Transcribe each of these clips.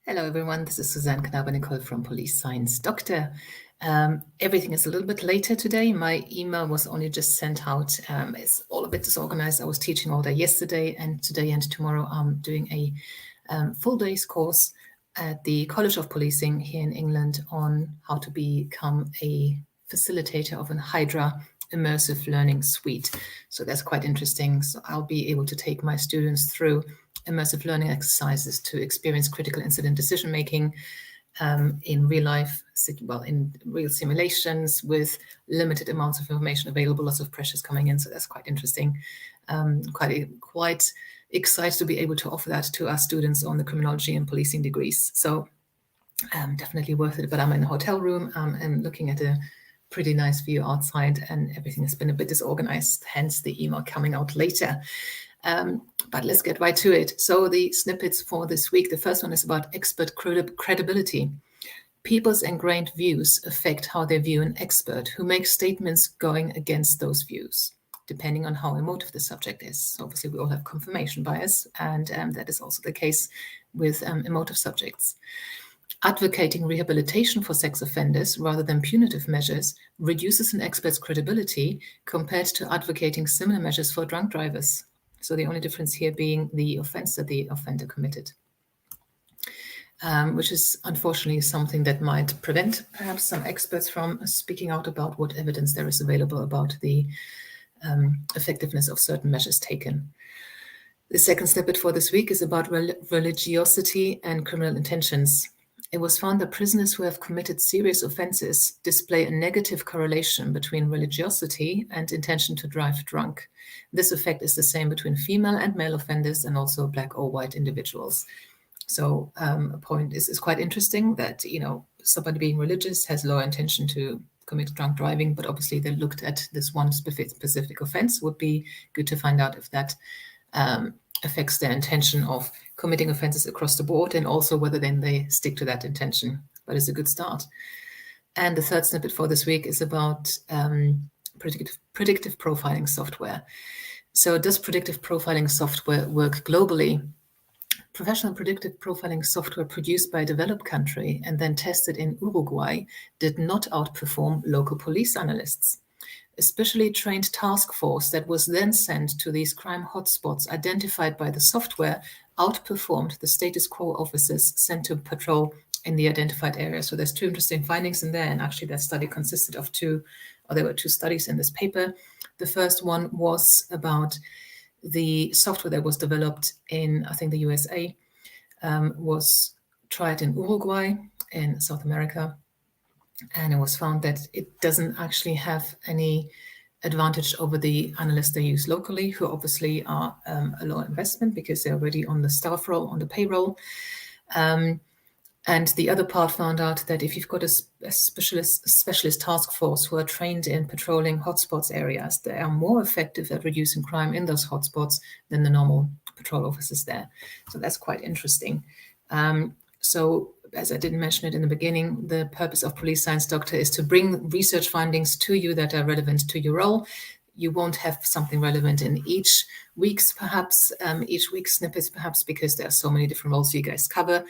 Hello, everyone. This is Suzanne Knaber-Nicole from Police Science Doctor. Everything is a little bit later today. My email was only just sent out. It's all a bit disorganized. I was teaching all day yesterday, and today and tomorrow I'm doing a full day's course at the College of Policing here in England on how to become a facilitator of an Hydra immersive learning suite. So that's quite interesting. So I'll be able to take my students through immersive learning exercises to experience critical incident decision making in real life, in real simulations with limited amounts of information available, lots of pressures coming in. So that's quite interesting. Quite excited to be able to offer that to our students on the criminology and policing degrees. So definitely worth it. But I'm in a hotel room and looking at a pretty nice view outside, and everything has been a bit disorganized, hence the email coming out later. But let's get right to it. So the snippets for this week, the first one is about expert credibility. People's ingrained views affect how they view an expert who makes statements going against those views, depending on how emotive the subject is. So obviously, we all have confirmation bias, and that is also the case with emotive subjects. Advocating rehabilitation for sex offenders rather than punitive measures reduces an expert's credibility compared to advocating similar measures for drunk drivers. So the only difference here being the offense that the offender committed, which is unfortunately something that might prevent perhaps some experts from speaking out about what evidence there is available about the effectiveness of certain measures taken. The second snippet for this week is about religiosity and criminal intentions. It was found that prisoners who have committed serious offenses display a negative correlation between religiosity and intention to drive drunk. This effect is the same between female and male offenders and also black or white individuals. So a point is quite interesting that, somebody being religious has lower intention to commit drunk driving, but obviously they looked at this one specific offense. Would be good to find out if that affects their intention of committing offenses across the board, and also whether then they stick to that intention. But it's a good start. And the third snippet for this week is about predictive profiling software. So does predictive profiling software work globally? Professional predictive profiling software produced by a developed country and then tested in Uruguay did not outperform local police analysts. A specially trained task force that was then sent to these crime hotspots identified by the software outperformed the status quo officers sent to patrol in the identified area. So there's two interesting findings in there, and actually that study consisted of there were two studies in this paper. The first one was about the software that was developed in, I think, the USA, was tried in Uruguay in South America. And it was found that it doesn't actually have any advantage over the analysts they use locally, who obviously are a low investment because they're already on the staff roll, on the payroll. And the other part found out that if you've got a specialist task force who are trained in patrolling hotspots areas, they are more effective at reducing crime in those hotspots than the normal patrol officers there. So that's quite interesting. So as I didn't mention it in the beginning, the purpose of Police Science Doctor is to bring research findings to you that are relevant to your role. You won't have something relevant in each week's snippets, perhaps because there are so many different roles you guys cover.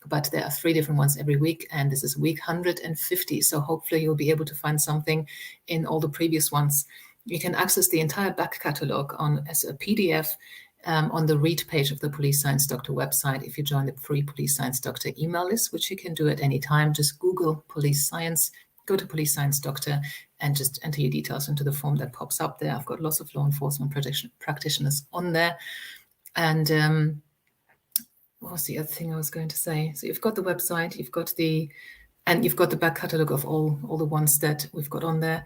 But there are 3 different ones every week, and this is week 150. So hopefully you'll be able to find something in all the previous ones. You can access the entire back catalog as a PDF on the read page of the Police Science Doctor website if you join the free Police Science Doctor email list, which you can do at any time. Just Google Police Science, go to Police Science Doctor, and just enter your details into the form that pops up there. I've got lots of law enforcement practitioners on there. And what was the other thing I was going to say? So you've got the website, you've got the back catalog of all the ones that we've got on there.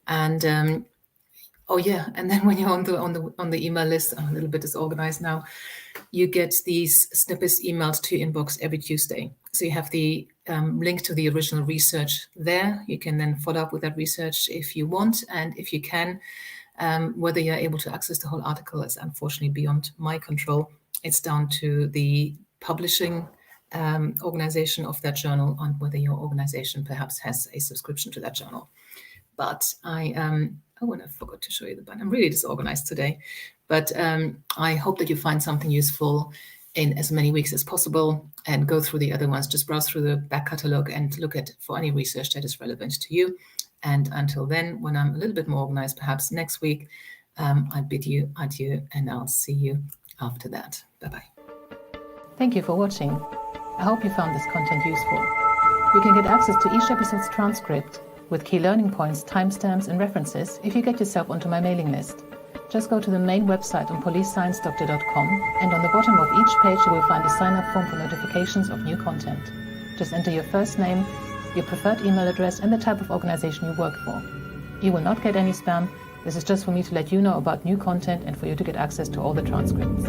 And and then when you're on the email list, I'm a little bit disorganized now, you get these snippets emailed to your inbox every Tuesday. So you have the link to the original research there. You can then follow up with that research if you want, and if you can. Whether you're able to access the whole article is unfortunately beyond my control. It's down to the publishing organization of that journal and whether your organization perhaps has a subscription to that journal. But I forgot to show you the button. I'm really disorganized today. But I hope that you find something useful in as many weeks as possible and go through the other ones. Just browse through the back catalog and look at for any research that is relevant to you. And until then, when I'm a little bit more organized, perhaps next week, I bid you adieu, and I'll see you after that. Bye-bye. Thank you for watching. I hope you found this content useful. You can get access to each episode's transcript with key learning points, timestamps, and references if you get yourself onto my mailing list. Just go to the main website on policesciencedoctor.com, and on the bottom of each page you will find a sign-up form for notifications of new content. Just enter your first name, your preferred email address, and the type of organization you work for. You will not get any spam. This is just for me to let you know about new content and for you to get access to all the transcripts.